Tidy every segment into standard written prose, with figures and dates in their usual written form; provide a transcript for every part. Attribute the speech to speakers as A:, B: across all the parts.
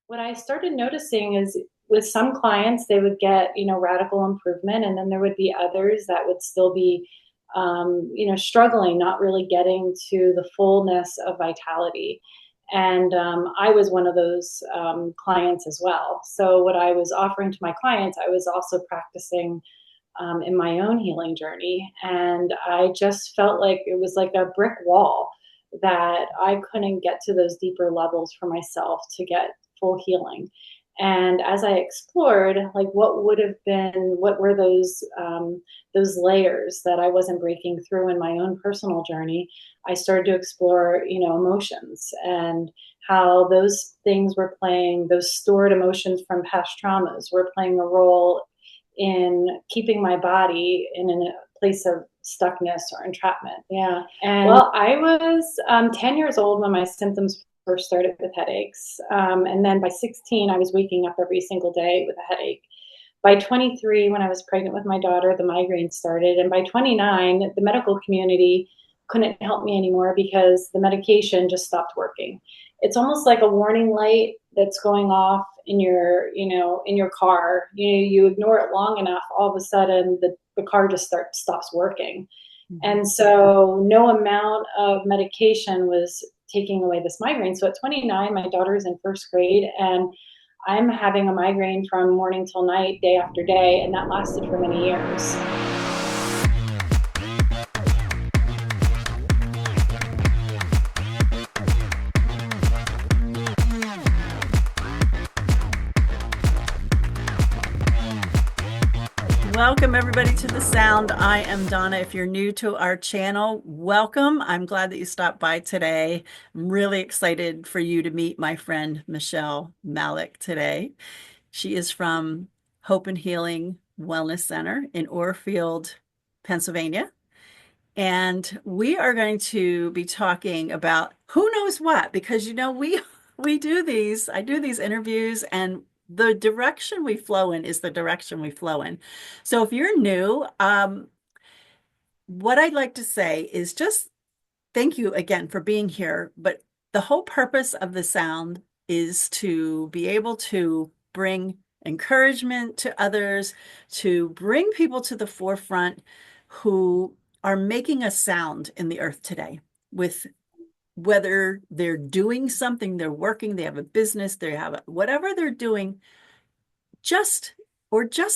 A: What I started noticing is with some clients, they would get, radical improvement, and then there would be others that would still be, struggling, not really getting to the fullness of vitality. And I was one of those clients as well. So, what I was offering to my clients, I was also practicing in my own healing journey. And I just felt like it was like a brick wall that I couldn't get to those deeper levels for myself to get full healing. And as I explored, like what were those layers that I wasn't breaking through in my own personal journey? I started to explore, emotions and how those things were playing, those stored emotions from past traumas were playing a role in keeping my body in a place of stuckness or entrapment. Yeah. And well, I was 10 years old when my symptoms first started with headaches. And then by 16, I was waking up every single day with a headache. By 23, when I was pregnant with my daughter, the migraine started. And by 29, the medical community couldn't help me anymore because the medication just stopped working. It's almost like a warning light that's going off in your car. You ignore it long enough, all of a sudden the car just stops working. And so no amount of medication was taking away this migraine. So at 29, my daughter's in first grade, and I'm having a migraine from morning till night, day after day, and that lasted for many years.
B: Welcome everybody to The Sound. I am Donna. If you're new to our channel, welcome. I'm glad that you stopped by today. I'm really excited for you to meet my friend Michelle Malloch today. She is from Hope and Healing Wellness Center in Orfield, Pennsylvania. And we are going to be talking about who knows what, because we do these, I do these interviews, and the direction we flow in is the direction we flow in. So if you're new, what I'd like to say is just thank you again for being here. But the whole purpose of the sound is to be able to bring encouragement to others, to bring people to the forefront who are making a sound in the earth today, with whether they're doing something, they're working, they have a business, they have whatever they're doing, just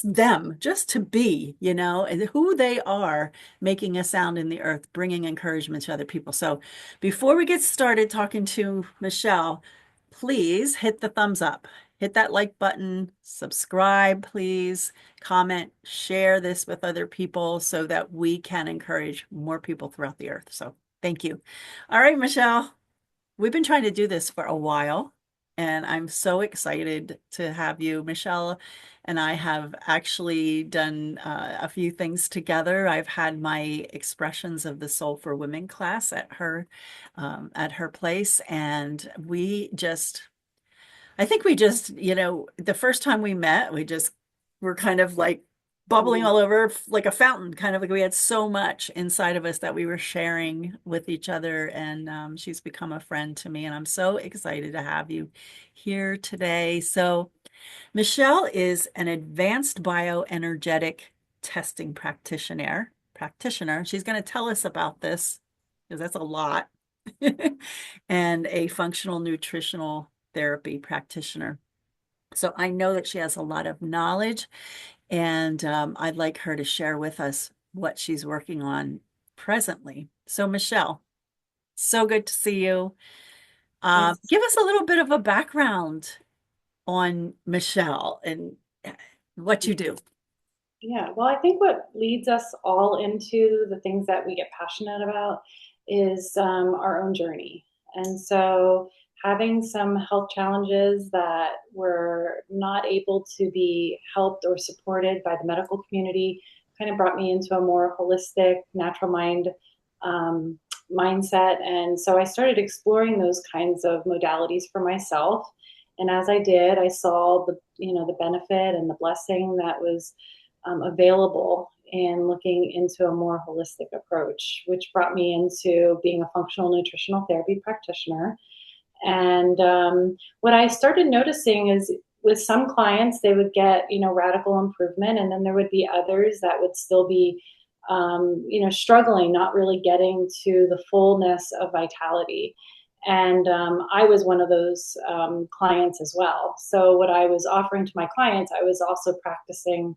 B: them, just to be, and who they are, making a sound in the earth, bringing encouragement to other people. So before we get started talking to Michelle, please hit the thumbs up, hit that like button, subscribe, please, comment, share this with other people so that we can encourage more people throughout the earth. So thank you. All right, Michelle, we've been trying to do this for a while, and I'm so excited to have you. Michelle and I have actually done a few things together. I've had my Expressions of the Soul for Women class at her place, and I think we just, the first time we met, we just were kind of like bubbling all over like a fountain, kind of like we had so much inside of us that we were sharing with each other. And she's become a friend to me, and I'm so excited to have you here today. So, Michelle is an advanced bioenergetic testing practitioner. She's going to tell us about this because that's a lot. And a functional nutritional therapy practitioner. So I know that she has a lot of knowledge, and I'd like her to share with us what she's working on presently. So, Michelle, so good to see you. Give us a little bit of a background on Michelle and what you do.
A: Yeah, well, I think what leads us all into the things that we get passionate about is our own journey. And so, having some health challenges that were not able to be helped or supported by the medical community kind of brought me into a more holistic, natural mind mindset. And so, I started exploring those kinds of modalities for myself. And as I did, I saw the benefit and the blessing that was available in looking into a more holistic approach, which brought me into being a functional nutritional therapy practitioner. And what I started noticing is with some clients, they would get, radical improvement. And then there would be others that would still be, struggling, not really getting to the fullness of vitality. And I was one of those clients as well. So what I was offering to my clients, I was also practicing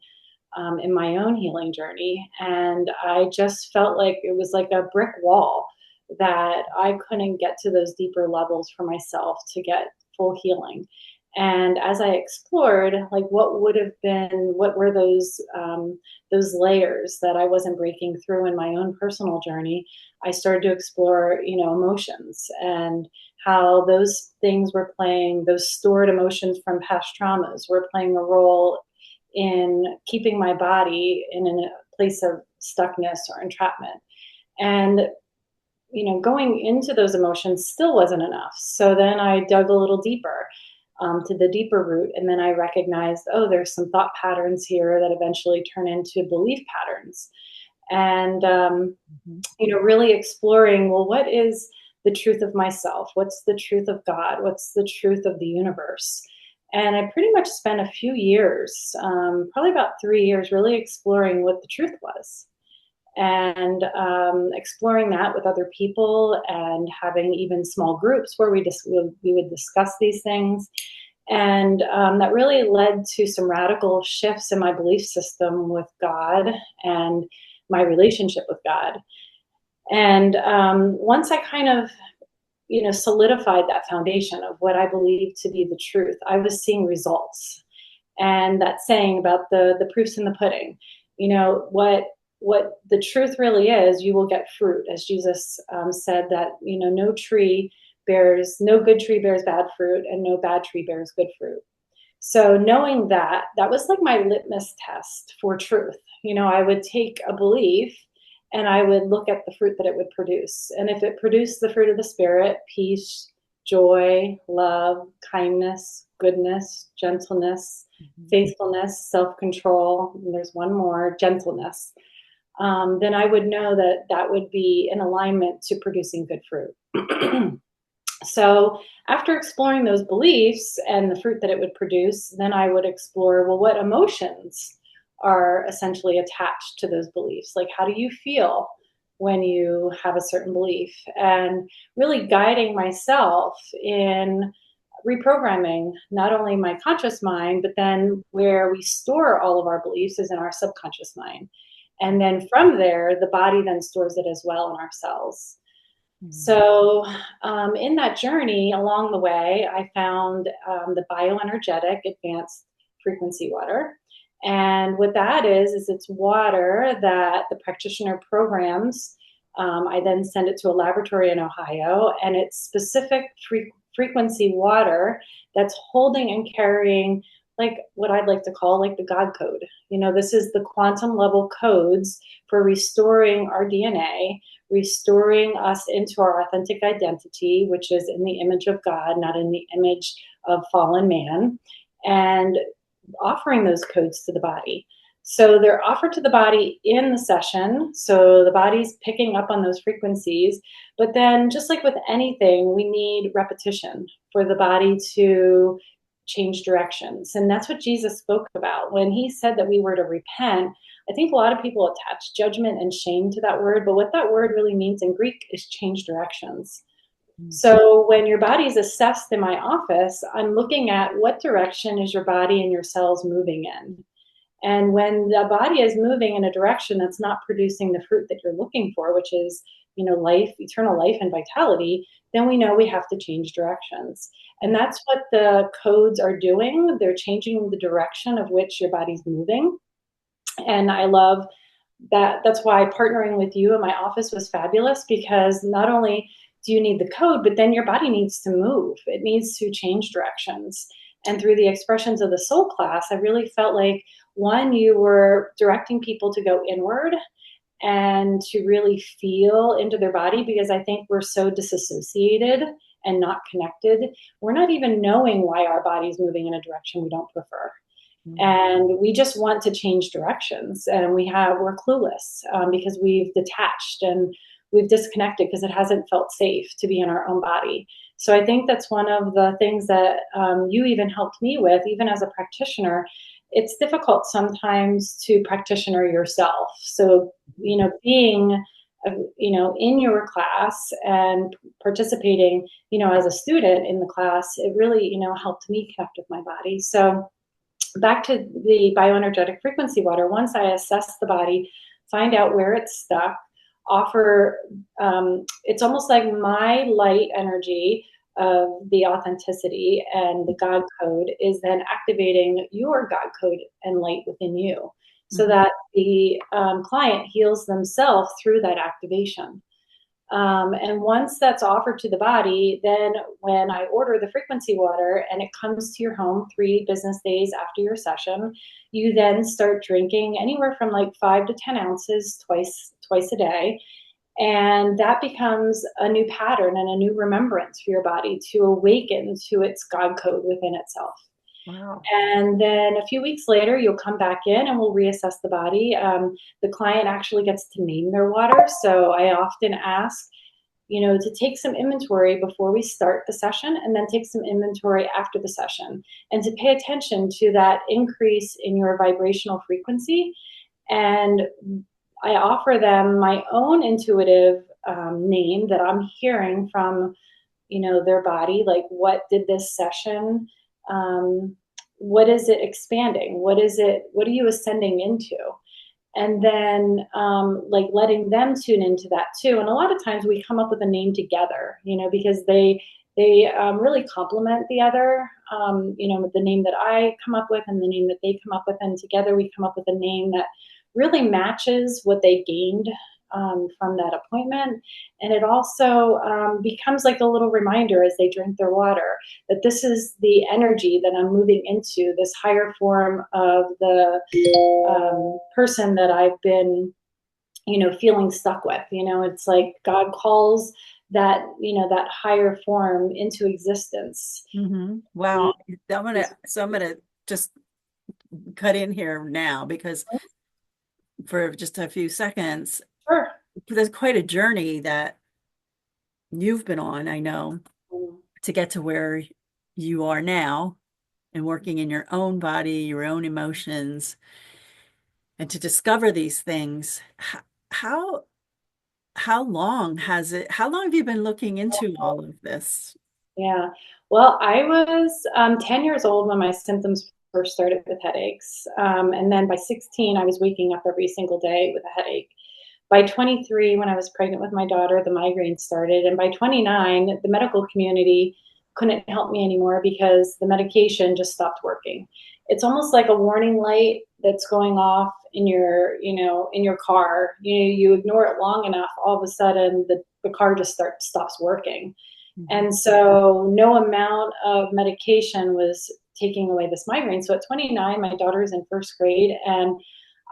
A: in my own healing journey. And I just felt like it was like a brick wall that I couldn't get to those deeper levels for myself to get full healing. And as I explored, like what would have been, what were those layers that I wasn't breaking through in my own personal journey, I started to explore, emotions and how those things were playing, those stored emotions from past traumas were playing a role in keeping my body in a place of stuckness or entrapment. And going into those emotions still wasn't enough. So then I dug a little deeper to the deeper root. And then I recognized, oh, there's some thought patterns here that eventually turn into belief patterns. And, really exploring, well, what is the truth of myself? What's the truth of God? What's the truth of the universe? And I pretty much spent a few years, probably about 3 years, really exploring what the truth was and exploring that with other people and having even small groups where we would discuss these things. And that really led to some radical shifts in my belief system with God and my relationship with God. And once I kind of, solidified that foundation of what I believe to be the truth, I was seeing results. And that saying about the proof's in the pudding, what the truth really is, you will get fruit. As Jesus said that, no good tree bears bad fruit, and no bad tree bears good fruit. So knowing that, that was like my litmus test for truth. I would take a belief and I would look at the fruit that it would produce. And if it produced the fruit of the Spirit, peace, joy, love, kindness, goodness, gentleness, faithfulness, self-control, and there's one more, gentleness, then I would know that that would be in alignment to producing good fruit. So after exploring those beliefs and the fruit that it would produce, then I would explore, well, what emotions are essentially attached to those beliefs? Like, how do you feel when you have a certain belief? And really guiding myself in reprogramming not only my conscious mind, but then where we store all of our beliefs is in our subconscious mind. And then from there, the body then stores it as well in our cells. So in that journey along the way, I found the bioenergetic advanced frequency water. And what that is it's water that the practitioner programs. I then send it to a laboratory in Ohio, and it's specific frequency water that's holding and carrying like what I'd like to call like the God code. This is the quantum level codes for restoring our DNA, restoring us into our authentic identity, which is in the image of God, not in the image of fallen man, and offering those codes to the body. So they're offered to the body in the session. So the body's picking up on those frequencies. But then just like with anything, we need repetition for the body to change directions. And that's what Jesus spoke about when he said that we were to repent. I think a lot of people attach judgment and shame to that word, but what that word really means in Greek is change directions. So when your body is assessed in my office, I'm looking at what direction is your body and your cells moving in. And when the body is moving in a direction that's not producing the fruit that you're looking for, which is, life, eternal life and vitality, then we know we have to change directions. And that's what the codes are doing. They're changing the direction of which your body's moving. And I love that. That's why partnering with you in my office was fabulous, because not only do you need the code, but then your body needs to move. It needs to change directions. And through the expressions of the soul class, I really felt like, one, you were directing people to go inward and to really feel into their body, because I think we're so disassociated and not connected. We're not even knowing why our body's moving in a direction we don't prefer. And we just want to change directions, and we're clueless because we've detached and we've disconnected because it hasn't felt safe to be in our own body. So I think that's one of the things that you even helped me with, even as a practitioner. It's difficult sometimes to practitioner yourself. So, being, in your class and participating, as a student in the class, it really, helped me connect with my body. So back to the bioenergetic frequency water, once I assess the body, find out where it's stuck, offer, it's almost like my light energy of the authenticity and the God code is then activating your God code and light within you so
B: Mhm.
A: that the client heals themselves through that activation. And once that's offered to the body, then when I order the frequency water and it comes to your home 3 business days after your session, you then start drinking anywhere from like 5 to 10 ounces twice a day. And that becomes a new pattern and a new remembrance for your body to awaken to its God code within itself.
B: Wow.
A: And then a few weeks later, you'll come back in and we'll reassess the body. The client actually gets to name their water. So I often ask, to take some inventory before we start the session and then take some inventory after the session and to pay attention to that increase in your vibrational frequency. And I offer them my own intuitive name that I'm hearing from, their body. Like, what did this session, um, what is it expanding? What are you ascending into? And then like letting them tune into that too. And a lot of times we come up with a name together, because they really complement the other, with the name that I come up with and the name that they come up with, and together we come up with a name that really matches what they gained from that appointment. And it also becomes like a little reminder as they drink their water that this is the energy that I'm moving into, this higher form of the person that I've been, feeling stuck with. It's like God calls that, that higher form into existence.
B: Wow. I'm gonna just cut in here now because for just a few seconds,
A: Sure.
B: there's quite a journey that you've been on, I know, to get to where you are now and working in your own body, your own emotions, and to discover these things. How how long how long have you been looking into all of this?
A: Yeah. Well, I was 10 years old when my symptoms first started with headaches. And then by 16, I was waking up every single day with a headache. By 23, when I was pregnant with my daughter, the migraine started. And by 29, the medical community couldn't help me anymore because the medication just stopped working. It's almost like a warning light that's going off in your, in your car. You ignore it long enough, all of a sudden the car just stops working.
B: Mhm.
A: And so no amount of medication was taking away this migraine. So at 29, my daughter's in first grade and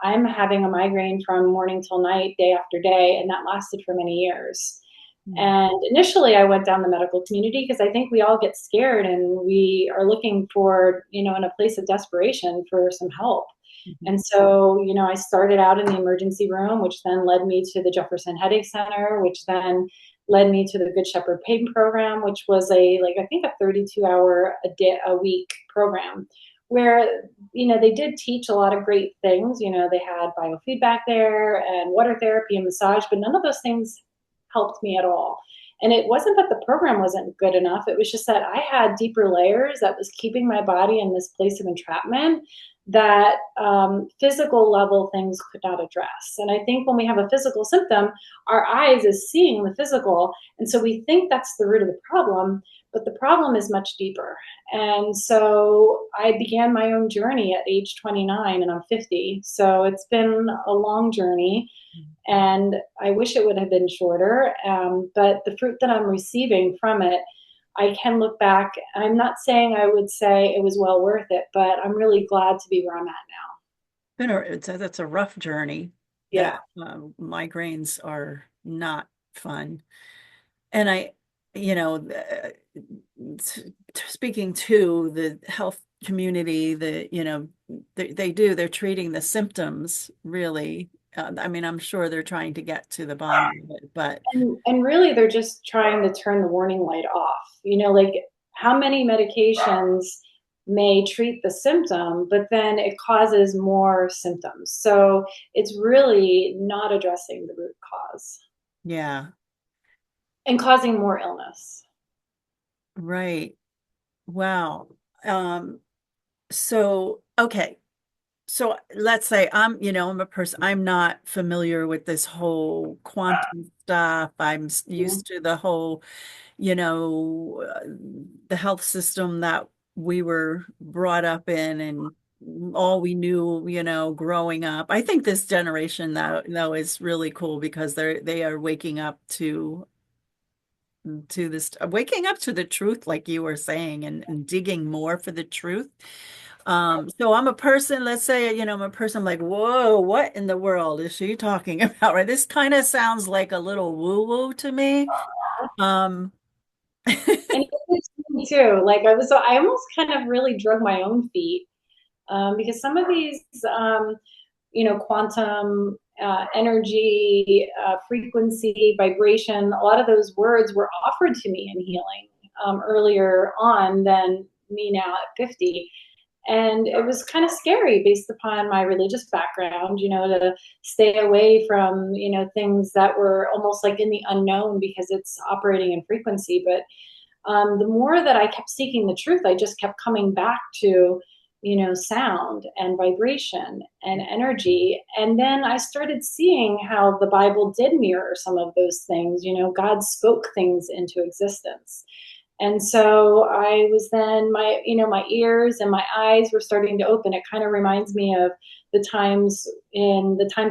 A: I'm having a migraine from morning till night, day after day, and that lasted for many years.
B: Mhm.
A: And initially, I went down the medical community because I think we all get scared and we are looking for, in a place of desperation for some help.
B: Mhm.
A: And so, I started out in the emergency room, which then led me to the Jefferson Headache Center, which then led me to the Good Shepherd Pain Program, which was I think a 32-hour a week program where, they did teach a lot of great things. They had biofeedback there and water therapy and massage, but none of those things helped me at all. And it wasn't that the program wasn't good enough. It was just that I had deeper layers that was keeping my body in this place of entrapment that physical level things could not address. And I think when we have a physical symptom, our eyes is seeing the physical. And so we think that's the root of the problem, but the problem is much deeper. And so I began my own journey at age 29 and I'm 50. So it's been a long journey and I wish it would have been shorter. But the fruit that I'm receiving from it, I can look back. I'm not saying I would say it was well worth it, but I'm really glad to be where I'm at now.
B: That's a rough journey.
A: Yeah.
B: That migraines are not fun. And you know, speaking to the health community, they're treating the symptoms really, I mean, I'm sure they're trying to get to the bottom of it, but
A: And really, they're just trying to turn the warning light off. Like how many medications may treat the symptom, but then it causes more symptoms. So it's really not addressing the root cause
B: yeah,
A: and causing more illness.
B: right. Wow. Um, so okay. So let's say I'm a person, I'm not familiar with this whole quantum stuff. I'm
A: Yeah.
B: used to the whole, the health system that we were brought up in and all we knew, growing up. I think this generation though is really cool because they are to this waking up to the truth, like you were saying, and digging more for the truth. So I'm a person, let's say, I'm a person like, whoa, what in the world is she talking about? Right? This kind of sounds like a little woo-woo to me. Um,
A: And it's me too. Like I almost kind of really drug my own feet because some of these, quantum energy, frequency, vibration, a lot of those words were offered to me in healing earlier on than me now at 50. And it was kind of scary based upon my religious background, to stay away from, things that were almost like in the unknown because it's operating in frequency. But the more that I kept seeking the truth, I just kept coming back to, sound and vibration and energy. And then I started seeing how the Bible did mirror some of those things. God spoke things into existence. And so I was then my ears and my eyes were starting to open. It kind of reminds me of the times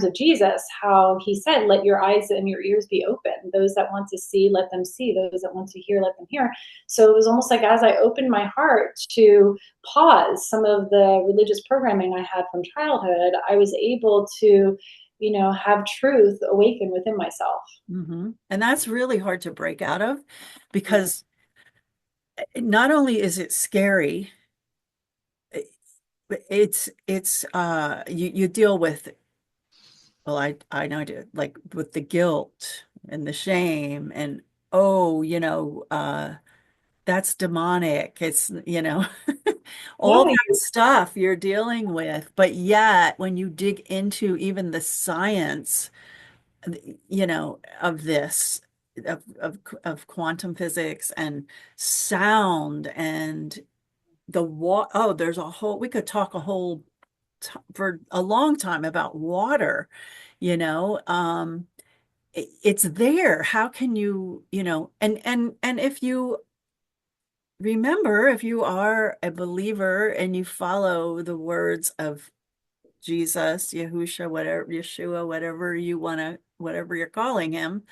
A: of Jesus, how he said, let your eyes and your ears be open. Those that want to see, let them see. Those that want to hear, let them hear. So it was almost like as I opened my heart to pause some of the religious programming I had from childhood, I was able to, have truth awaken within myself.
B: And that's really hard to break out of
A: Yeah.
B: because not only is it scary, you deal with, well, I know I did, like with the guilt and the shame and oh, that's demonic. It's, all
A: Yeah.
B: that stuff you're dealing with. But yet, when you dig into even the science, of this, of quantum physics and sound and there's we could talk a whole for a long time about water, you know. It's there. How can and if you remember, if you are a believer and you follow the words of Jesus, Yeshua, whatever whatever you're calling him,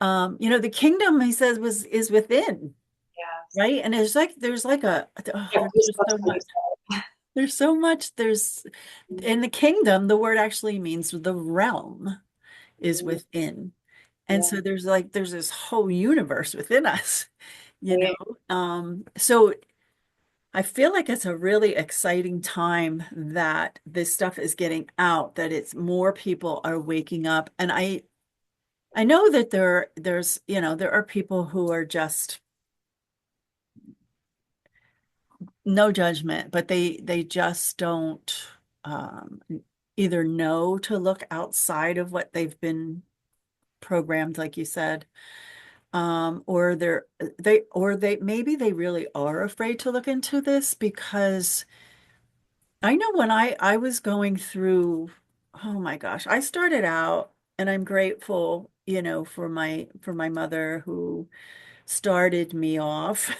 B: the kingdom, he says, is within,
A: Yes.
B: right? And there's like
A: Yeah,
B: there's just
A: goosebumps
B: so
A: when you
B: much.
A: said it.
B: There's so much. There's in the kingdom, the word actually means the realm is
A: Mhm.
B: within. And
A: Yeah.
B: so there's this whole universe within us, you know.
A: Right.
B: So I feel like it's a really exciting time that this stuff is getting out, that it's more people are waking up. And I know that there are people who are just no judgment, but they just don't um, either know to look outside of what they've been programmed, like you said, or they maybe they really are afraid to look into this because I know when I was going through, oh my gosh, I started out, and I'm grateful, for my mother who started me off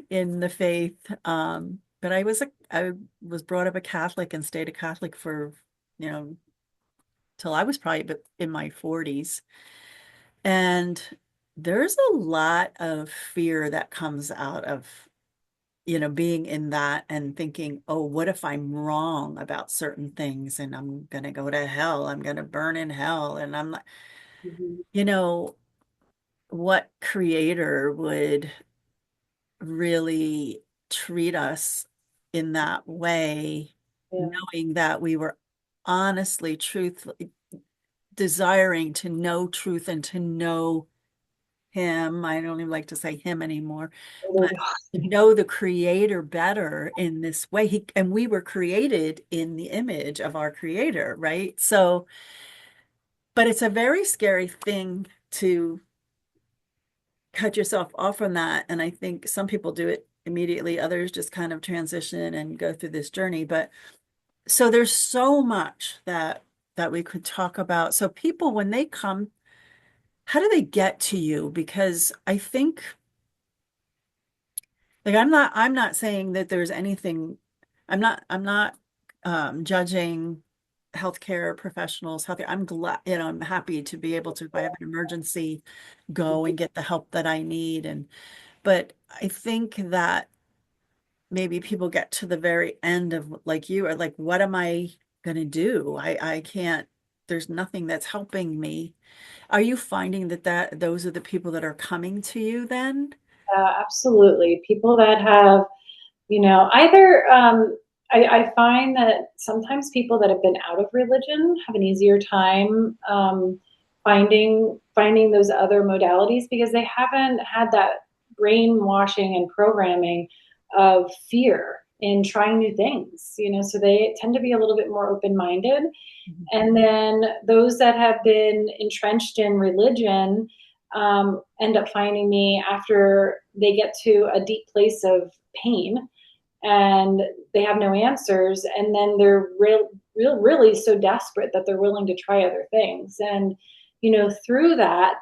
B: in the faith. But I was brought up a Catholic and stayed a Catholic for, you know, till I was probably in my 40s. And there's a lot of fear that comes out of, being in that and thinking, oh, what if I'm wrong about certain things and I'm gonna go to hell, I'm gonna burn in hell. And I'm like,
A: Mhm.
B: you know, what creator would really treat us in that way,
A: Yeah.
B: knowing that we were honestly, truthfully. desiring to know truth and to know him. I don't even like to say him anymore, but to know the creator better in this way. And we were created in the image of our creator, right? So, but it's a very scary thing to cut yourself off from that. And I think some people do it immediately, others just kind of transition and go through this journey. But so there's so much that we could talk about. So people, when they come, how do they get to you? Because I think, like, I'm not saying that there's anything, I'm not judging healthcare professionals, healthcare. I'm glad, I'm happy to be able to, if I have an emergency, go and get the help that I need. But I think that maybe people get to the very end of, like, you are like, what am I going to do? I can't, there's nothing that's helping me. Are you finding that those are the people that are coming to you then?
A: Absolutely. People that have, either I find that sometimes people that have been out of religion have an easier time finding those other modalities because they haven't had that brainwashing and programming of fear in trying new things, so they tend to be a little bit more open-minded.
B: Mhm.
A: And then those that have been entrenched in religion end up finding me after they get to a deep place of pain and they have no answers. And then they're really so desperate that they're willing to try other things. And, through that,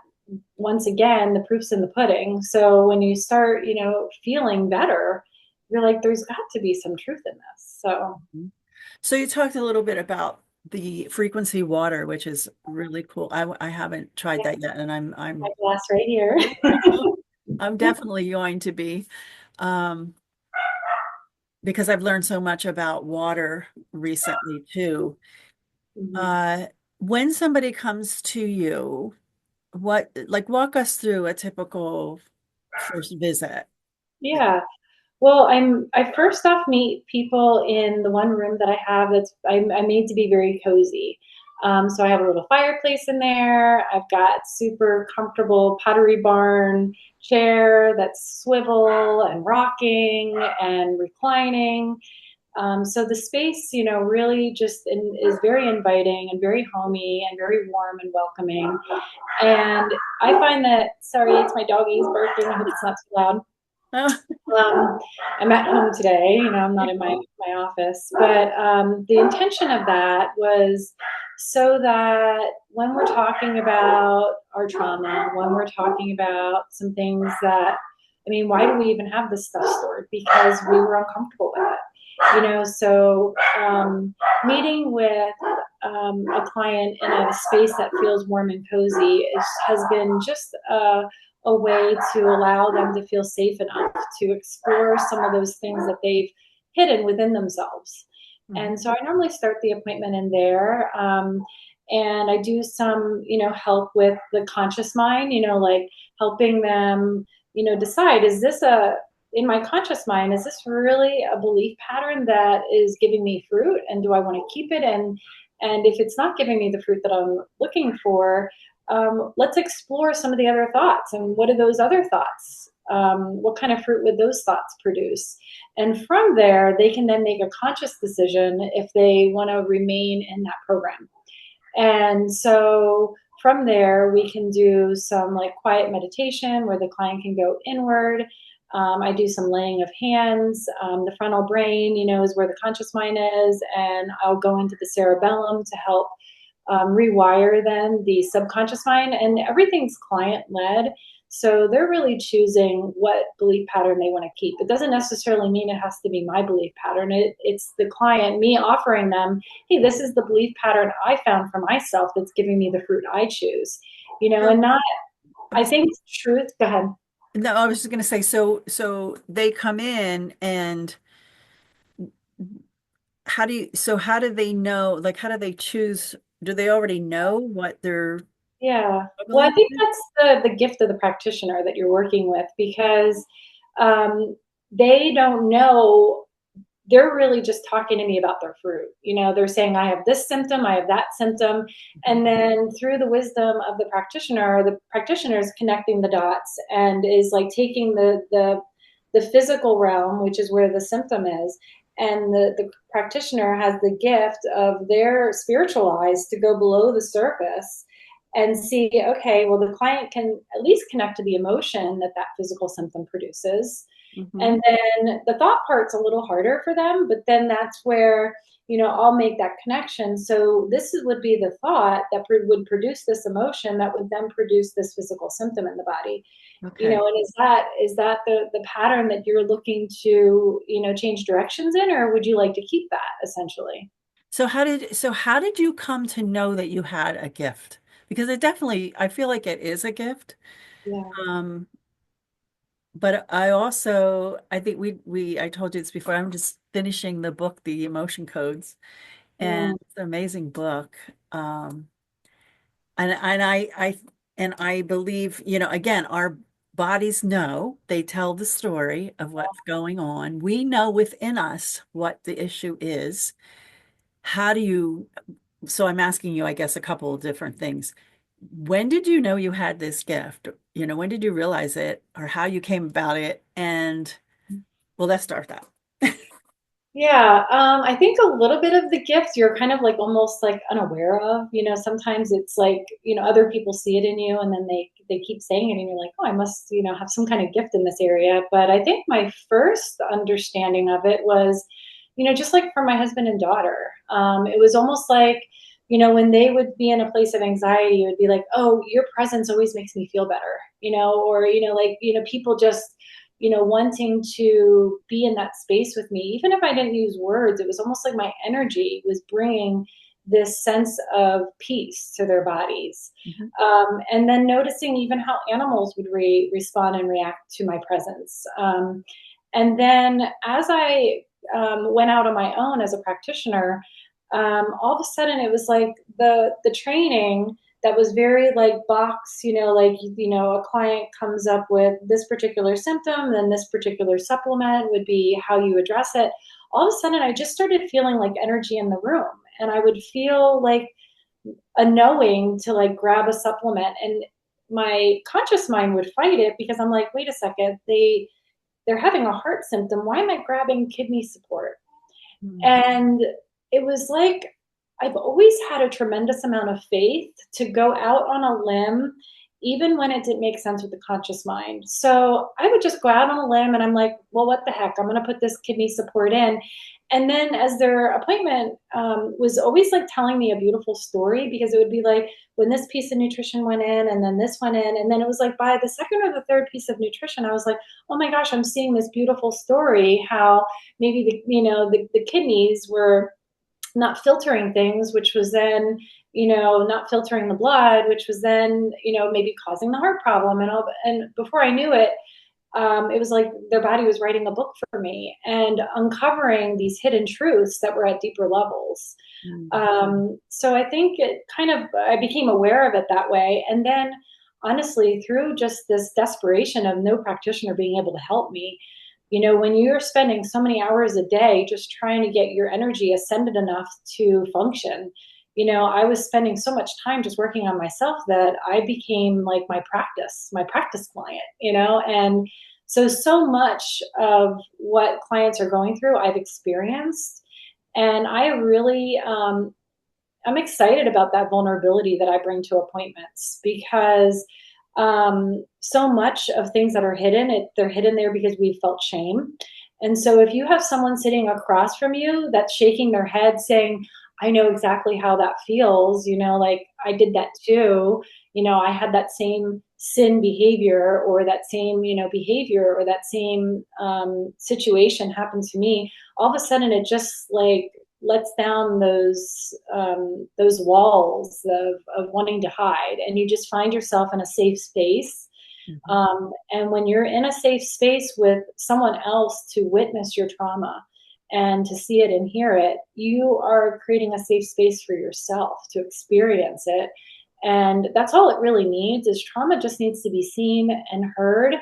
A: once again, the proof's in the pudding. So when you start, feeling better, you're like, there's got to be some truth in this. So
B: Mhm. So you talked a little bit about the frequency water, which is really cool. I haven't tried
A: yeah,
B: that yet, and
A: my
B: I'm
A: glass right here.
B: I'm definitely going to be, um, because I've learned so much about water recently too.
A: Mhm.
B: Uh, when somebody comes to you, like, walk us through a typical first visit.
A: Yeah. Well, I first off meet people in the one room that I have I made to be very cozy. So I have a little fireplace in there. I've got super comfortable Pottery Barn chair that's swivel and rocking and reclining. So the space, really just is very inviting and very homey and very warm and welcoming. And I find that, sorry, it's my doggies barking. I hope it's not too loud.
B: Oh,
A: Um, I'm at home today, I'm not in my office, but the intention of that was so that when we're talking about our trauma, when we're talking about some things that, I mean, why do we even have this stuff stored? Because we were uncomfortable with it, so meeting with a client in a space that feels warm and cozy has been just a way to allow them to feel safe enough to explore some of those things that they've hidden within themselves.
B: mhm.
A: And so I normally start the appointment in there. And I do some, help with the conscious mind, like helping them, decide, is this in my conscious mind, is this really a belief pattern that is giving me fruit? And do I want to keep it? And if it's not giving me the fruit that I'm looking for, let's explore some of the other thoughts and what are those other thoughts? What kind of fruit would those thoughts produce? And from there, they can then make a conscious decision if they want to remain in that program. And so from there, we can do some like quiet meditation where the client can go inward. I do some laying of hands. The frontal brain, is where the conscious mind is, and I'll go into the cerebellum to help rewire then the subconscious mind, and everything's client led. So they're really choosing what belief pattern they want to keep. It doesn't necessarily mean it has to be my belief pattern. It's the client, me offering them, hey, this is the belief pattern I found for myself that's giving me the fruit I choose, and
B: So,
A: not, I think truth. Go ahead.
B: no, I was just going to say, so they come in, and how do they know, like, how do they choose? Do they already know what they're
A: Yeah. Well, I
B: struggling
A: think
B: with?
A: that's the gift of the practitioner that you're working with because um, they don't know they're really just talking to me about their fruit. They're saying, I have this symptom, I have that symptom.
B: Mhm.
A: And then through the wisdom of the practitioner is connecting the dots and is like taking the physical realm, which is where the symptom is. And the practitioner has the gift of their spiritual eyes to go below the surface and see, okay, well, the client can at least connect to the emotion that that physical symptom produces.
B: Mhm.
A: And then the thought part's a little harder for them, but then that's where, I'll make that connection. So would be the thought that would produce this emotion that would then produce this physical symptom in the body.
B: Okay.
A: And is that the pattern that you're looking to, change directions in, or would you like to keep that essentially?
B: So how did you come to know that you had a gift? Because I feel like it is a gift.
A: Yeah.
B: Um, but I think I told you this before, I'm just finishing the book, The Emotion Codes, and
A: Mm,
B: it's an amazing book. Um, and I believe, again, our bodies know, they tell the story of what's going on. We know within us what the issue is. How do you, so I'm asking you, I guess, a couple of different things. When did you know you had this gift? When did you realize it or how you came about it? And well, let's start that.
A: Yeah, I think a little bit of the gift you're kind of like almost like unaware of. Sometimes it's like, other people see it in you and then they keep saying it and you're like, oh, I must, have some kind of gift in this area. But I think my first understanding of it was, just like for my husband and daughter. It was almost like, when they would be in a place of anxiety, it would be like, oh, your presence always makes me feel better, or, like, people just wanting to be in that space with me. Even if I didn't use words, it was almost like my energy was bringing this sense of peace to their bodies.
B: Mhm.
A: And then noticing even how animals would respond and react to my presence. And then as I went out on my own as a practitioner, all of a sudden it was like the training that was very like box, like, a client comes up with this particular symptom, then this particular supplement would be how you address it. All of a sudden, I just started feeling like energy in the room. And I would feel like a knowing to like grab a supplement. And my conscious mind would fight it because I'm like, wait a second, they're having a heart symptom. Why am I grabbing kidney support?
B: Mhm.
A: And it was like I've always had a tremendous amount of faith to go out on a limb, even when it didn't make sense with the conscious mind. So I would just go out on a limb and I'm like, well, what the heck? I'm going to put this kidney support in. And then as their appointment was always like telling me a beautiful story because it would be like when this piece of nutrition went in and then this went in. And then it was like by the second or the third piece of nutrition, I was like, oh my gosh, I'm seeing this beautiful story, how maybe the kidneys were not filtering things, which was then not filtering the blood, which was then maybe causing the heart problem and all. And before I knew it, it was like their body was writing a book for me and uncovering these hidden truths that were at deeper levels.
B: Mhm.
A: So I think I became aware of it that way. And then honestly, through just this desperation of no practitioner being able to help me, when you're spending so many hours a day just trying to get your energy ascended enough to function, I was spending so much time just working on myself that I became like my practice client, and so much of what clients are going through, I've experienced. And I really, I'm excited about that vulnerability that I bring to appointments because so much of things that are hidden, they're hidden there because we've felt shame. And so if you have someone sitting across from you that's shaking their head saying, I know exactly how that feels, like I did that too, I had that same sin behavior or that same, behavior or that same situation happened to me, all of a sudden it just like lets down those walls of wanting to hide, and you just find yourself in a safe space.
B: Mhm.
A: And when you're in a safe space with someone else to witness your trauma and to see it and hear it, you are creating a safe space for yourself to experience it. And that's all it really needs is trauma just needs to be seen and heard.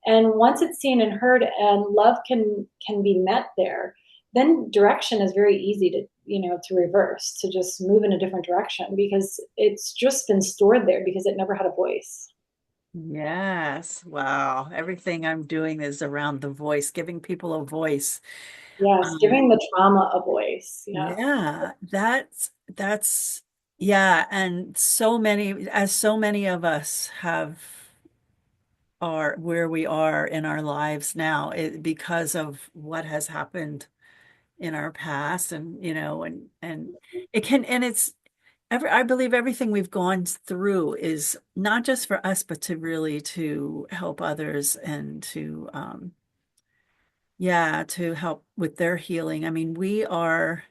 A: And once it's seen and heard and love can be met there, then direction is very easy to, to reverse, to just move in a different direction because it's just been stored there because it never had a voice.
B: Yes. Wow. Everything I'm doing is around the voice, giving people a voice.
A: Yes,
B: Um,
A: giving the trauma a voice. Yeah.
B: yeah, that's yeah, and so many of us have are where we are in our lives now because of what has happened in our past, and and it can, and it's I believe everything we've gone through is not just for us, but to really to help others and to yeah, to help with their healing. I mean, we are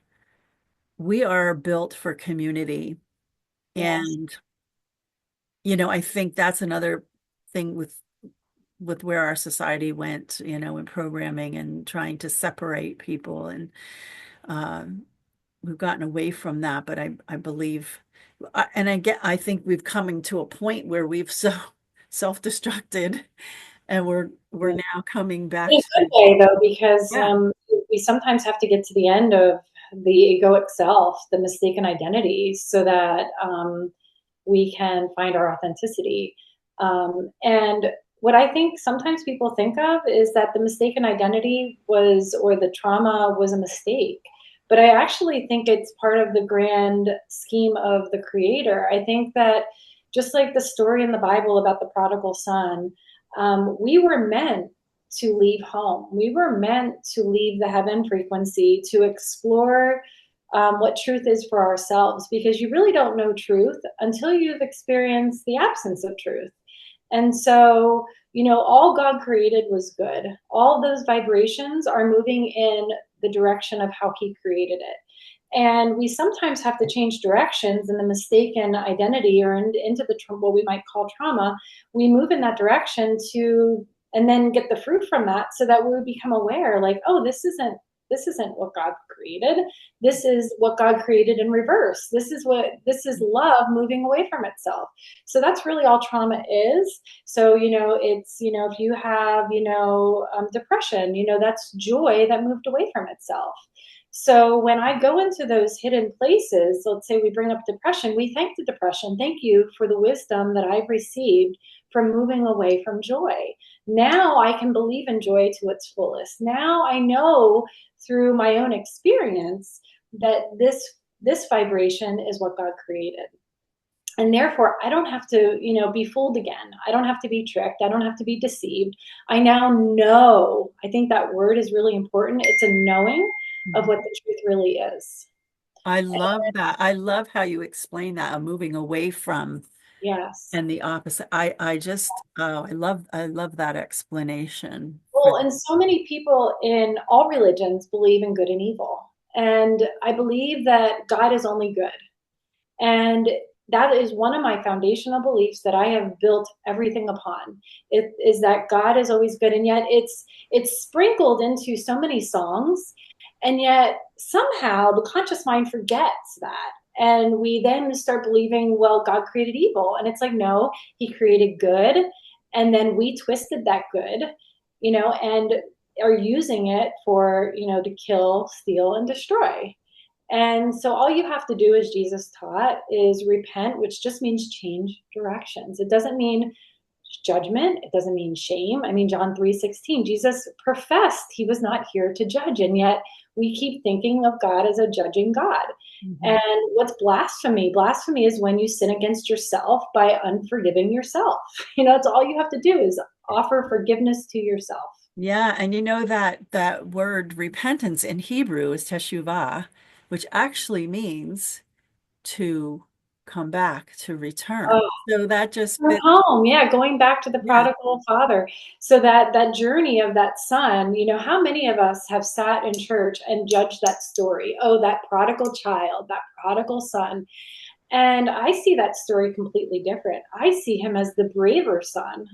B: built for community.
A: Yes.
B: And, I think that's another thing with where our society went, in programming and trying to separate people. And um, we've gotten away from that. But I believe, I think we've coming to a point where we've so self-destructed, and we're now coming
A: In
B: back
A: a good
B: to,
A: way, though, because
B: yeah.
A: we sometimes have to get to the end of the egoic self, the mistaken identity, so that we can find our authenticity. And what I think sometimes people think of is that the mistaken identity was, or the trauma was a mistake. But I actually think it's part of the grand scheme of the creator. I think that just like the story in the Bible about the prodigal son, we were meant to leave home. We were meant to leave the heaven frequency to explore what truth is for ourselves, because you really don't know truth until you've experienced the absence of truth. And so, all God created was good. All those vibrations are moving in the direction of how He created it. And we sometimes have to change directions in the mistaken identity or into the what we might call trauma. We move in that direction to, and then get the fruit from that, so that we become aware, like, oh, this isn't what God created. This is what God created in reverse. This is love moving away from itself. So that's really all trauma is. So, it's, if you have, depression, that's joy that moved away from itself. So when I go into those hidden places, let's say we bring up depression, we thank the depression. Thank you for the wisdom that I've received from moving away from joy. Now I can believe in joy to its fullest. Now I know through my own experience that this vibration is what God created. And therefore, I don't have to, be fooled again. I don't have to be tricked. I don't have to be deceived. I now know. I think that word is really important. It's a knowing of what the truth really is.
B: I love that. I love how you explain that, moving away from
A: Yes.
B: and the opposite. I just, oh, I love that explanation for
A: Well, and so many people in all religions believe in good and evil. And I believe that God is only good. And that is one of my foundational beliefs that I have built everything upon. It is that God is always good, and yet it's sprinkled into so many songs, and yet somehow the conscious mind forgets that. And we then start believing, well, God created evil. And it's like, no, He created good. And then we twisted that good, and are using it for, to kill, steal, and destroy. And so all you have to do, as Jesus taught, is repent, which just means change directions. It doesn't mean judgment. It doesn't mean shame. I mean, John 3:16, Jesus professed He was not here to judge. And yet we keep thinking of God as a judging God.
B: Mhm.
A: And what's blasphemy? Blasphemy is when you sin against yourself by unforgiving yourself. It's all you have to do is offer forgiveness to yourself.
B: Yeah, and that word repentance in Hebrew is teshuvah, which actually means to come back, to return. So that just
A: From
B: fits.
A: home, yeah, going back to the
B: Yeah.
A: prodigal father. So that journey of that son, how many of us have sat in church and judged that story? Oh, that prodigal child, that prodigal son. And I see that story completely different. I see him as the braver son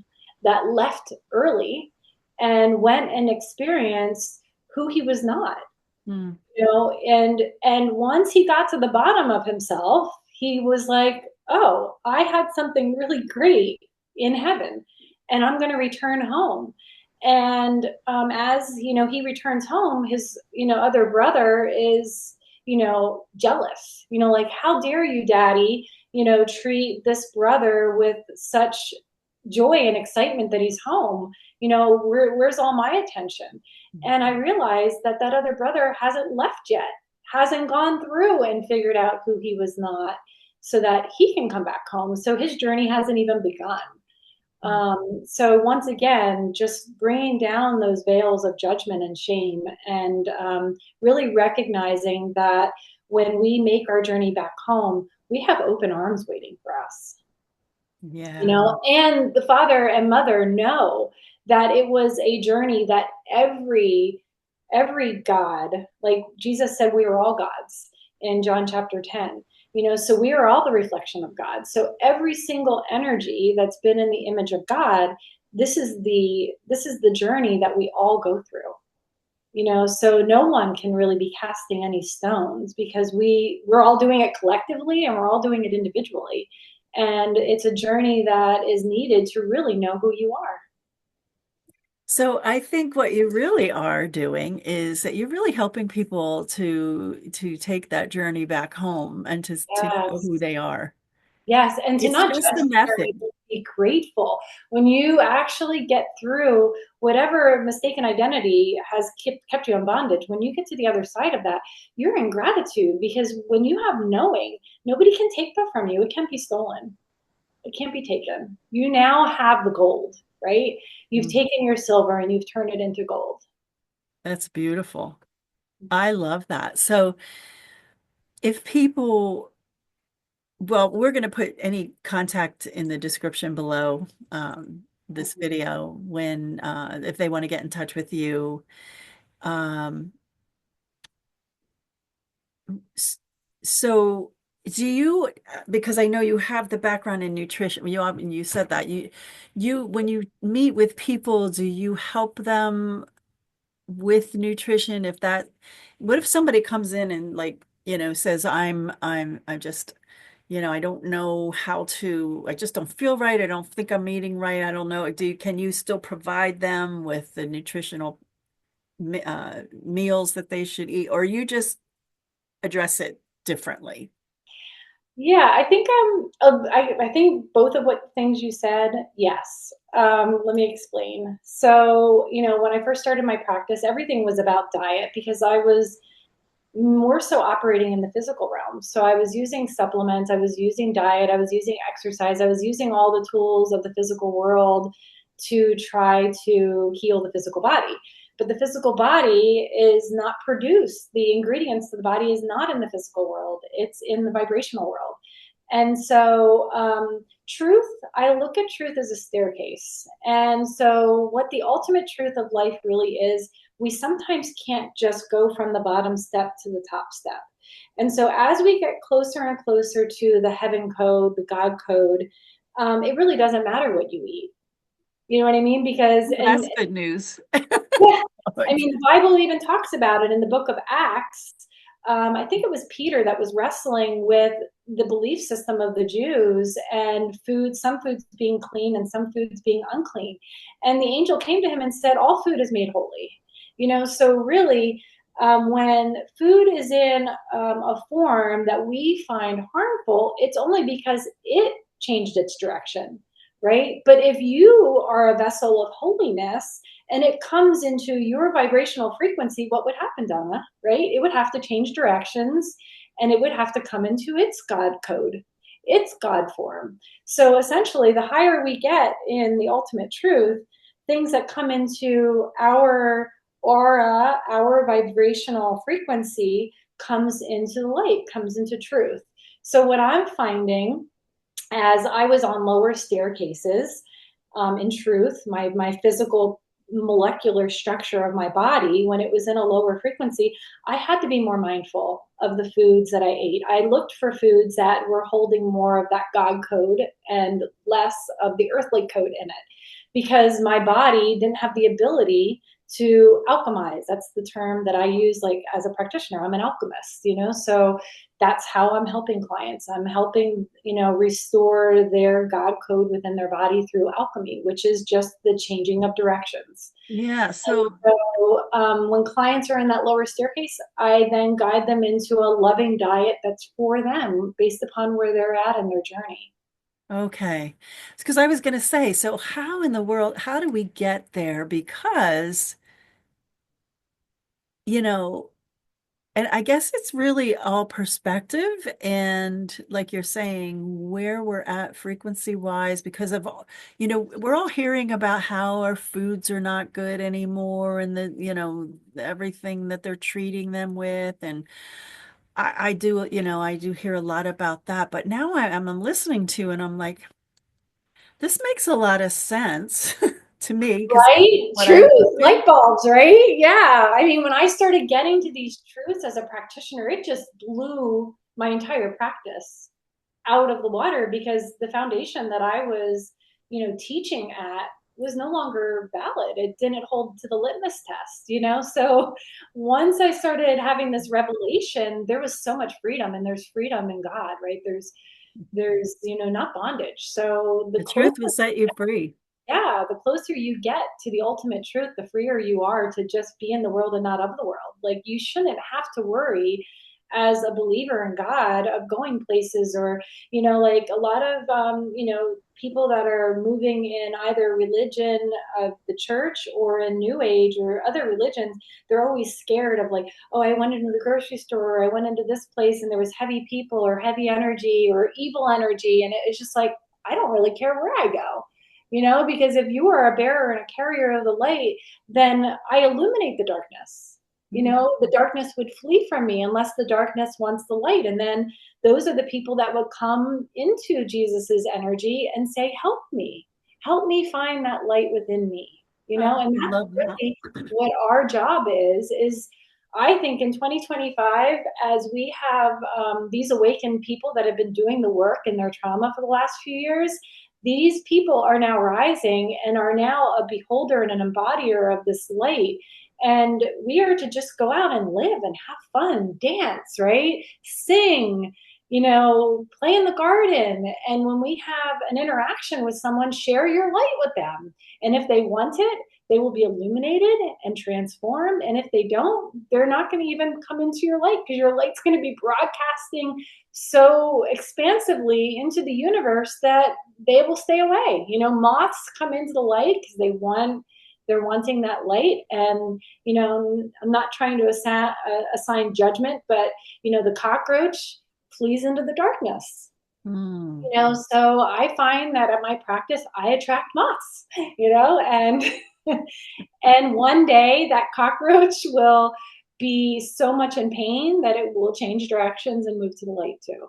A: that left early and went and experienced who he was not.
B: Mm.
A: And once he got to the bottom of himself, he was like, oh, I had something really great in heaven, and I'm going to return home. And as he returns home, his other brother is jealous. Like, how dare you, Daddy? Treat this brother with such joy and excitement that he's home. Where's all my attention? And I realized that that other brother hasn't left yet, hasn't gone through and figured out who he was not, so that he can come back home. So his journey hasn't even begun. So once again, just bringing down those veils of judgment and shame, and really recognizing that when we make our journey back home, we have open arms waiting for us.
B: Yeah.
A: And the father and mother know that it was a journey that every God, like Jesus said, we were all gods in John chapter 10. So we are all the reflection of God. So every single energy that's been in the image of God, this is the journey that we all go through. So no one can really be casting any stones, because we're all doing it collectively and we're all doing it individually. And it's a journey that is needed to really know who you are.
B: So I think what you really are doing is that you're really helping people to take that journey back home and to know who
A: Yes.
B: they are.
A: Yes, and to
B: It's
A: not
B: just
A: judge
B: the
A: the journey,
B: method.
A: but be grateful. When you actually get through whatever mistaken identity has kept you in bondage, when you get to the other side of that, you're in gratitude, because when you have knowing, nobody can take that from you. It can't be stolen. It can't be taken. You now have the gold, right? You've
B: Mm,
A: taken your silver and you've turned it into gold.
B: that's beautiful. I love that. So if people, well, we're going to put any contact in the description below this video when if they want to get in touch with you. Um, s- so do you, because I know you have the background in nutrition, you said that you when you meet with people, do you help them with nutrition? If that, what if somebody comes in and like, says, I just, I don't know how to, I just don't feel right. I don't think I'm eating right. I don't know. Can you still provide them with the nutritional meals that they should eat, or you just address it differently?
A: Yeah, I think I think both of what things you said, yes. Let me explain. So, when I first started my practice, everything was about diet, because I was more so operating in the physical realm. So I was using supplements, I was using diet, I was using exercise, I was using all the tools of the physical world to try to heal the physical body. But the physical body is not produced. The ingredients of the body is not in the physical world. It's in the vibrational world. And so, truth, I look at truth as a staircase. And so, what the ultimate truth of life really is, we sometimes can't just go from the bottom step to the top step. And so, as we get closer and closer to the heaven code, the God code, it really doesn't matter what you eat. You know what I mean? Because, and
B: That's good news.
A: yeah, I mean, the Bible even talks about it in the book of Acts. I think it was Peter that was wrestling with the belief system of the Jews, and some foods being clean and some foods being unclean. And the angel came to him and said, all food is made holy. So really, when food is in a form that we find harmful, it's only because it changed its direction, right? But if you are a vessel of holiness, and it comes into your vibrational frequency, what would happen, Donna? Right? It would have to change directions, and it would have to come into its God code, its God form. So essentially, the higher we get in the ultimate truth, things that come into our aura, our vibrational frequency, comes into the light, comes into truth. So what I'm finding, as I was on lower staircases, in truth, my physical molecular structure of my body, when it was in a lower frequency, I had to be more mindful of the foods that I ate. I looked for foods that were holding more of that God code and less of the earthly code in it, because my body didn't have the ability to alchemize. That's the term that I use, like, as a practitioner. I'm an alchemist, so that's how I'm helping clients. I'm helping, restore their God code within their body through alchemy, which is just the changing of directions.
B: Yeah.
A: And
B: So,
A: so when clients are in that lower staircase, I then guide them into a loving diet that's for them based upon where they're at in their journey.
B: okay. Because I was going to say, so how in the world, how do we get there? Because, you know, and I guess it's really all perspective and like you're saying, where we're at frequency wise, because of all, we're all hearing about how our foods are not good anymore and everything that they're treating them with. And I do, I do hear a lot about that. But now I'm listening to and I'm like, this makes a lot of sense to me because
A: Right?
B: what I'm
A: Truth,
B: doing.
A: light bulbs, right? Yeah. I mean, when I started getting to these truths as a practitioner, it just blew my entire practice out of the water because the foundation that I was, teaching at was no longer valid. It didn't hold to the litmus test. So once I started having this revelation, there was so much freedom, and there's freedom in God, right? There's not bondage. So the
B: The
A: closer,
B: truth will set you free.
A: yeah, the closer you get to the ultimate truth, the freer you are to just be in the world and not of the world. Like, you shouldn't have to worry as a believer in God of going places, or, like a lot of, people that are moving in either religion of the church or in New Age or other religions, they're always scared of, like, oh, I went into the grocery store, or I went into this place and there was heavy people or heavy energy or evil energy. And it's just like, I don't really care where I go, because if you are a bearer and a carrier of the light, then I illuminate the darkness.
B: Mm.
A: The darkness would flee from me unless the darkness wants the light. And then those are the people that would come into Jesus's energy and say, help me find that light within me,
B: Oh, I
A: and that's
B: love that.
A: really what our job is. I think in 2025, as we have these awakened people that have been doing the work in their trauma for the last few years, these people are now rising and are now a beholder and an embodier of this light. And we are to just go out and live and have fun, dance, right? Sing, play in the garden. And when we have an interaction with someone, share your light with them. And if they want it, they will be illuminated and transformed. And if they don't, they're not going to even come into your light, because your light's going to be broadcasting so expansively into the universe that they will stay away. Moths come into the light because they're wanting that light. And I'm not trying to assign judgment, but the cockroach flees into the darkness.
B: Mm.
A: So I find that at my practice I attract moths, and and one day that cockroach will be so much in pain that it will change directions and move to the light too.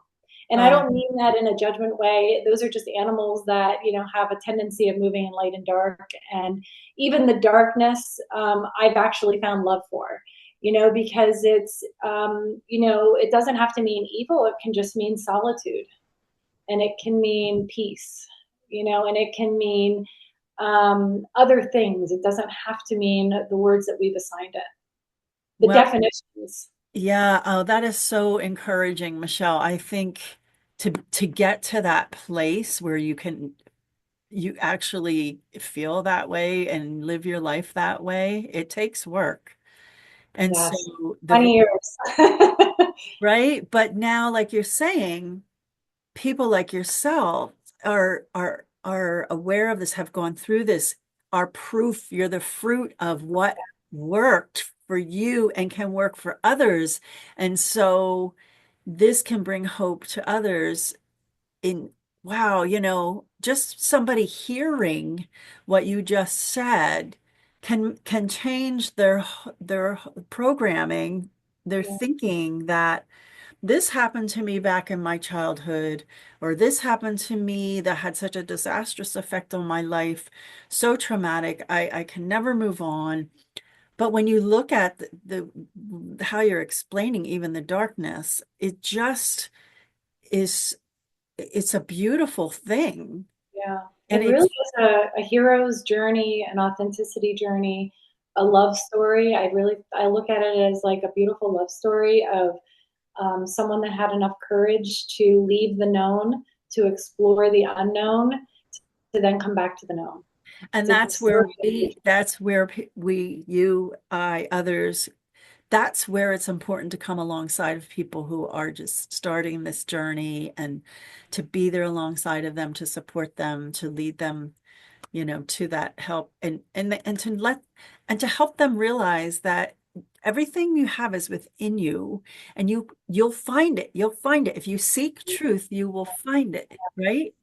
A: And I
B: Oh,
A: don't mean that in a judgment way. Those are just animals that, have a tendency of moving in light and dark. And even the darkness, I've actually found love for, because it's, it doesn't have to mean evil. It can just mean solitude, and it can mean peace, and it can mean other things. It doesn't have to mean the words that we've assigned it, the
B: well,
A: definitions.
B: yeah. Oh, that is so encouraging, Michelle. I think to get to that place where you actually feel that way and live your life that way, it takes work. And
A: Yes.
B: so
A: 20 years.
B: right? But now, like you're saying, people like yourself are aware of this, have gone through this, are proof you're the fruit of what worked for you and can work for others. And so this can bring hope to others in wow, just somebody hearing what you just said can change their programming, their
A: Yeah.
B: thinking that this happened to me back in my childhood, or this happened to me that had such a disastrous effect on my life, so traumatic, I can never move on. But when you look at how you're explaining even the darkness, it just is, it's a beautiful thing.
A: Yeah.
B: And
A: It really
B: it's,
A: is a hero's journey, an authenticity journey a love story. I look at it as like a beautiful love story of someone that had enough courage to leave the known, to explore the unknown, to then come back to the known.
B: And
A: It's a story of
B: that's where we, you, I, others, that's where it's important to come alongside of people who are just starting this journey and to be there alongside of them, to support them, to lead them, to that help and to help them realize that everything you have is within you, and you'll find it. You'll find it. If you seek truth, you will find it, right?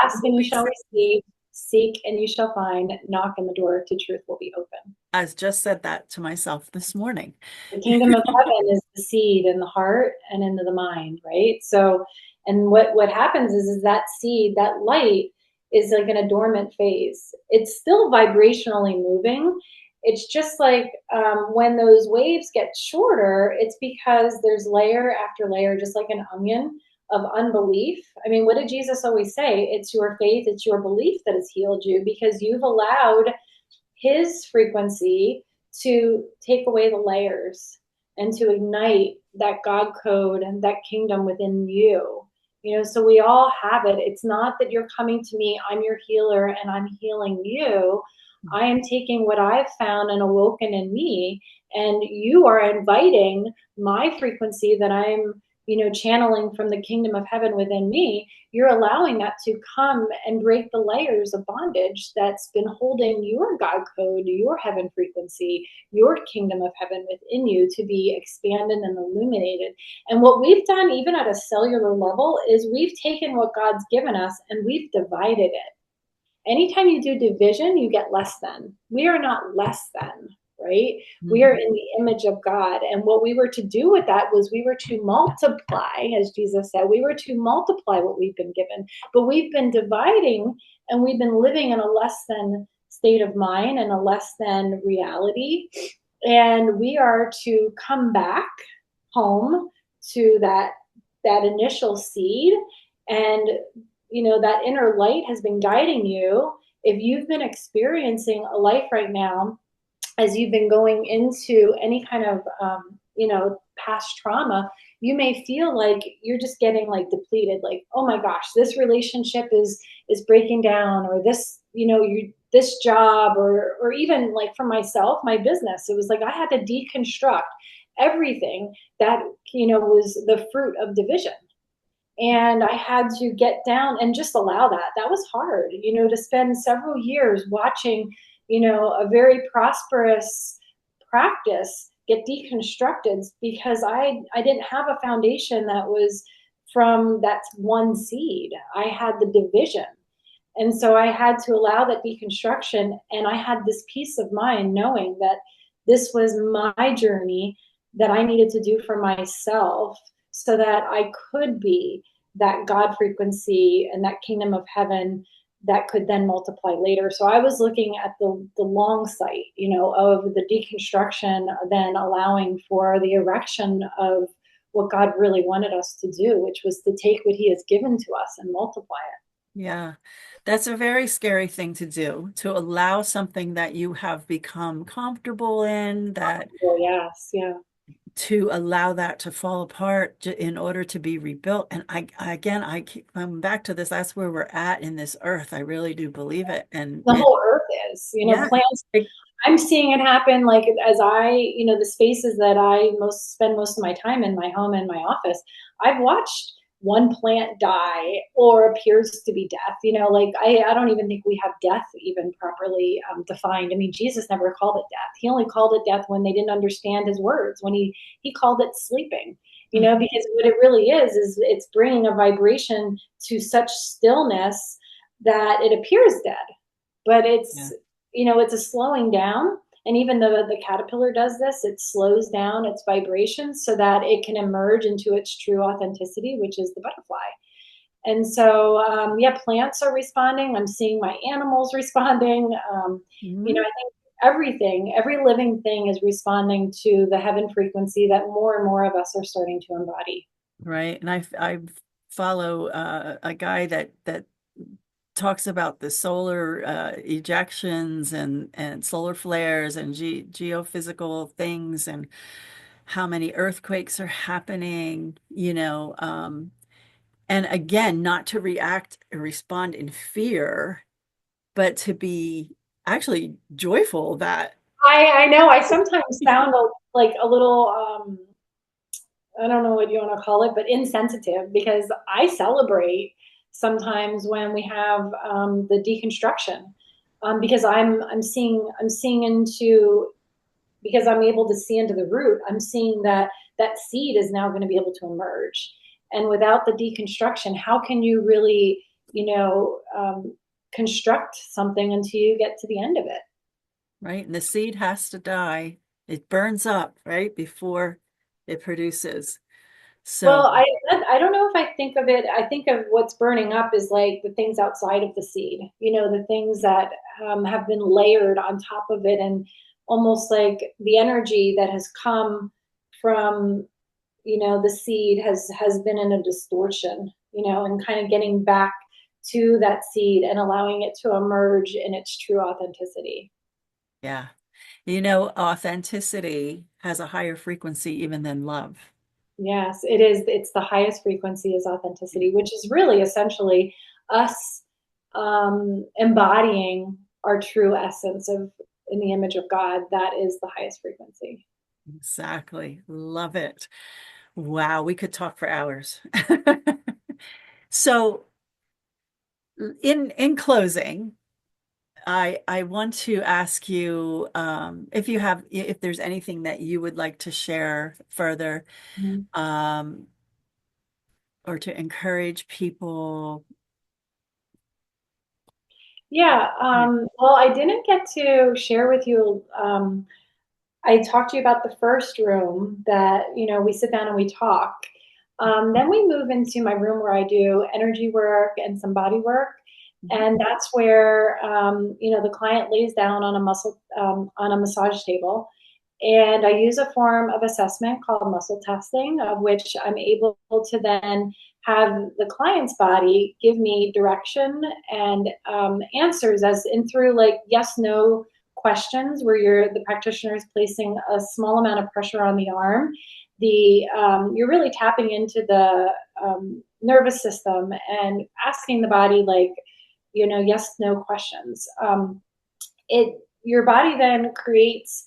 A: ask and you shall receive, seek and you shall find, knock and the door to truth will be open.
B: I just said that to myself this morning.
A: The kingdom of heaven is the seed in the heart and into the mind, right? So, and what happens is that seed, that light, is like in a dormant phase. It's still vibrationally moving. It's just like when those waves get shorter, it's because there's layer after layer, just like an onion of unbelief. I mean, what did Jesus always say? It's your faith, it's your belief that has healed you because you've allowed his frequency to take away the layers and to ignite that God code and that kingdom within you. So we all have it. It's not that you're coming to me, I'm your healer and I'm healing you. I am taking what I've found and awoken in me, and you are inviting my frequency that I'm, channeling from the kingdom of heaven within me. You're allowing that to come and break the layers of bondage that's been holding your God code, your heaven frequency, your kingdom of heaven within you to be expanded and illuminated. And what we've done, even at a cellular level, is we've taken what God's given us and we've divided it. Anytime you do division, you get less than. We are not less than, right? We are in the image of God. And what we were to do with that was we were to multiply, as Jesus said, we were to multiply what we've been given. But we've been dividing and we've been living in a less than state of mind and a less than reality. And we are to come back home to that initial seed, and that inner light has been guiding you. If you've been experiencing a life right now, as you've been going into any kind of past trauma, you may feel like you're just getting like depleted, like, oh my gosh, this relationship is breaking down, or this this job, or even like for myself, my business, it was like I had to deconstruct everything that was the fruit of division. And I had to get down and just allow that. That was hard, to spend several years watching, a very prosperous practice get deconstructed because I didn't have a foundation that was from that one seed. I had the division. And so I had to allow that deconstruction. And I had this peace of mind knowing that this was my journey that I needed to do for myself so that I could be that God frequency and that kingdom of heaven that could then multiply later. So I was looking at the long sight, of the deconstruction, then allowing for the erection of what God really wanted us to do, which was to take what he has given to us and multiply it.
B: Yeah, that's a very scary thing to do, to allow something that you have become comfortable in, that
A: Well, yes, yeah.
B: to allow that to fall apart in order to be rebuilt. And I keep coming back to this. That's where we're at in this earth. I really do believe it. And
A: The whole earth is,
B: yeah,
A: plants. I'm seeing it happen like as the spaces that I spend most of my time in, my home and my office, I've watched one plant die or appears to be death. Like I don't even think we have death even properly defined. I mean, Jesus never called it death. He only called it death when they didn't understand his words, when he called it sleeping, because what it really is it's bringing a vibration to such stillness that it appears dead, but it's a slowing down. And even though the caterpillar does this, it slows down its vibrations so that it can emerge into its true authenticity, which is the butterfly. And so, plants are responding. I'm seeing my animals responding. I think every living thing is responding to the heaven frequency that more and more of us are starting to embody.
B: Right. And I follow a guy that talks about the solar ejections and solar flares and geophysical things and how many earthquakes are happening, and again, not to react or respond in fear, but to be actually joyful that,
A: I know I sometimes sound like a little, I don't know what you want to call it, but insensitive because I celebrate sometimes when we have the deconstruction, because I'm seeing into, because I'm able to see into the root. I'm seeing that that seed is now going to be able to emerge, and without the deconstruction, how can you really, you know, construct something until you get to the end of it?
B: right? And the seed has to die. It burns up, right, before it produces. So,
A: Well, I don't know if I think of it. I think of what's burning up is like the things outside of the seed. The things that have been layered on top of it, and almost like the energy that has come from the seed has been in a distortion. And kind of getting back to that seed and allowing it to emerge in its true authenticity.
B: yeah, authenticity has a higher frequency even than love.
A: Yes, it is. It's the highest frequency is authenticity, which is really essentially us embodying our true essence of in the image of God. That is the highest frequency.
B: Exactly. Love it. Wow, we could talk for hours. So, in closing, I want to ask you if there's anything that you would like to share further,
A: Mhm.
B: um, or to encourage people.
A: Yeah. Well, I didn't get to share with you. I talked to you about the first room that, we sit down and we talk. Then we move into my room where I do energy work and some body work.
B: Mhm.
A: And that's where, the client lays down on a on a massage table. And I use a form of assessment called muscle testing, of which I'm able to then have the client's body give me direction and answers as in through like yes, no questions where the practitioner is placing a small amount of pressure on the arm. You're really tapping into the nervous system and asking the body like, yes, no questions. It Your body then creates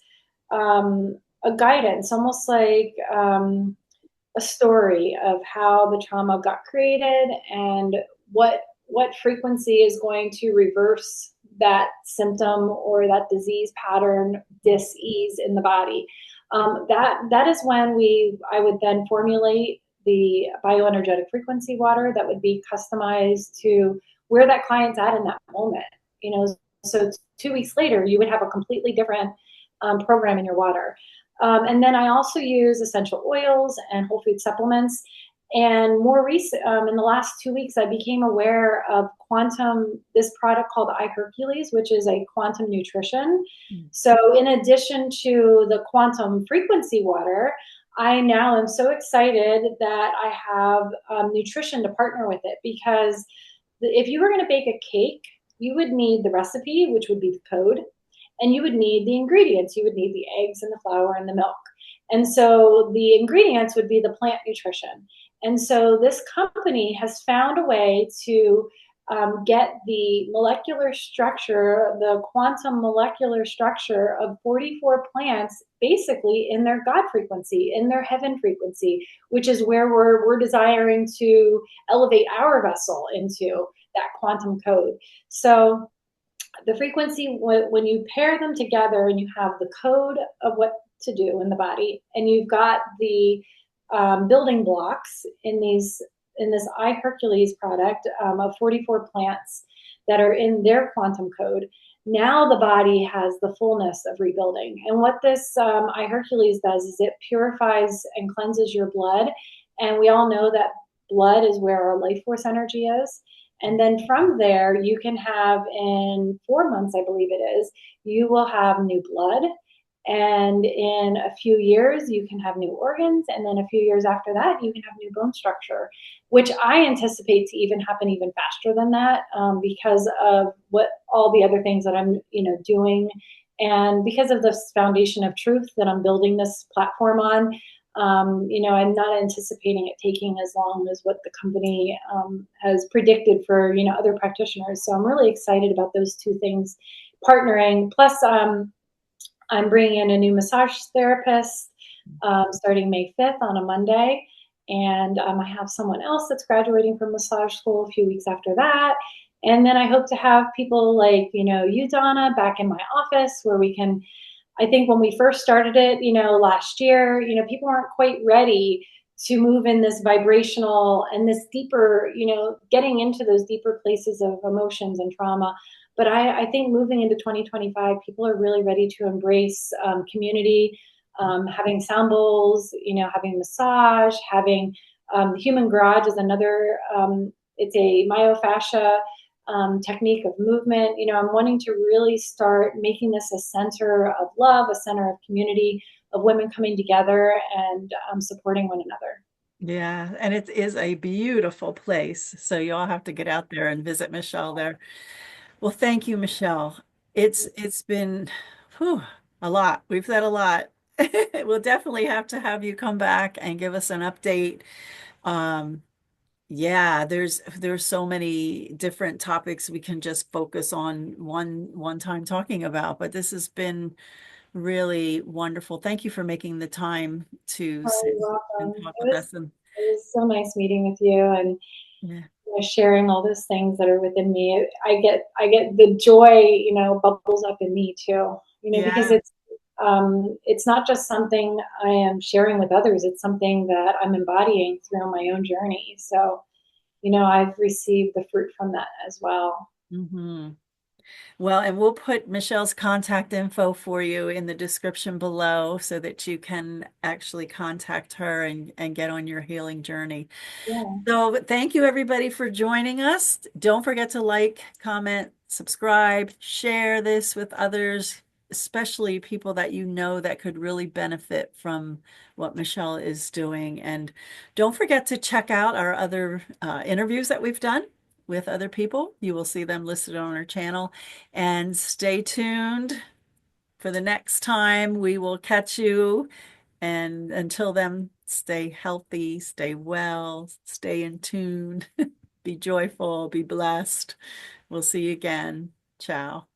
A: a guidance, almost like a story of how the trauma got created and what what frequency is going to reverse that symptom or that disease pattern, dis-ease in the body. That is when I would then formulate the bioenergetic frequency water that would be customized to where that client's at in that moment. So 2 weeks later, you would have a completely different program in your water. And then I also use essential oils and whole food supplements. And more recent, in the last 2 weeks, I became aware of this product called iHercules, which is a quantum nutrition.
B: Mm.
A: So, in addition to the quantum frequency water, I now am so excited that I have nutrition to partner with it because if you were going to bake a cake, you would need the recipe, which would be the code, and you would need the ingredients. You would need the eggs and the flour and the milk. And so the ingredients would be the plant nutrition. And so this company has found a way to get the molecular structure, the quantum molecular structure of 44 plants basically in their God frequency, in their heaven frequency, which is where we're desiring to elevate our vessel into that quantum code. So the frequency, when you pair them together and you have the code of what to do in the body and you've got the building blocks in this iHercules product of 44 plants that are in their quantum code, now the body has the fullness of rebuilding. And what this iHercules does is it purifies and cleanses your blood. And we all know that blood is where our life force energy is. And then from there, you can have in 4 months, I believe it is, you will have new blood And in a few years, you can have new organs. And then a few years after that, you can have new bone structure, which I anticipate to even happen even faster than that, because of what all the other things that I'm, doing. And because of this foundation of truth that I'm building this platform on, I'm not anticipating it taking as long as what the company has predicted for, other practitioners. So I'm really excited about those two things partnering. Plus, I'm bringing in a new massage therapist starting May 5th on a Monday. And I have someone else that's graduating from massage school a few weeks after that. And then I hope to have people like, you, Donna, back in my office where we can. I think when we first started it, last year, people weren't quite ready to move in this vibrational and this deeper, getting into those deeper places of emotions and trauma. But I think moving into 2025, people are really ready to embrace community, having sound bowls, having massage, having the human garage is another, it's a myofascia technique of movement. I'm wanting to really start making this a center of love, a center of community, of women coming together and supporting one another.
B: Yeah, and it is a beautiful place. So you all have to get out there and visit Michelle there. Well, thank you, Michelle. It's been whew, a lot. We've said a lot. We'll definitely have you come back and give us an update. Um, yeah, there's so many different topics we can just focus on one time talking about, but this has been really wonderful. Thank you for making the time to
A: Oh,
B: sit
A: you're
B: and
A: welcome.
B: talk
A: It
B: with
A: was
B: us. And
A: it was so nice meeting with you and
B: yeah,
A: sharing all those things that are within me. I get the joy, bubbles up in me too. Because
B: yeah.
A: it's not just something I am sharing with others. It's something that I'm embodying through my own journey. So, I've received the fruit from that as well.
B: hmm Well, and we'll put Michelle's contact info for you in the description below so that you can actually contact her and get on your healing journey.
A: Yeah.
B: So thank you everybody for joining us. Don't forget to like, comment, subscribe, share this with others, especially people that you know that could really benefit from what Michelle is doing. And don't forget to check out our other interviews that we've done with other people. You will see them listed on our channel. And stay tuned for the next time. We will catch you. And until then, stay healthy, stay well, stay in tune, be joyful, be blessed. We'll see you again. Ciao.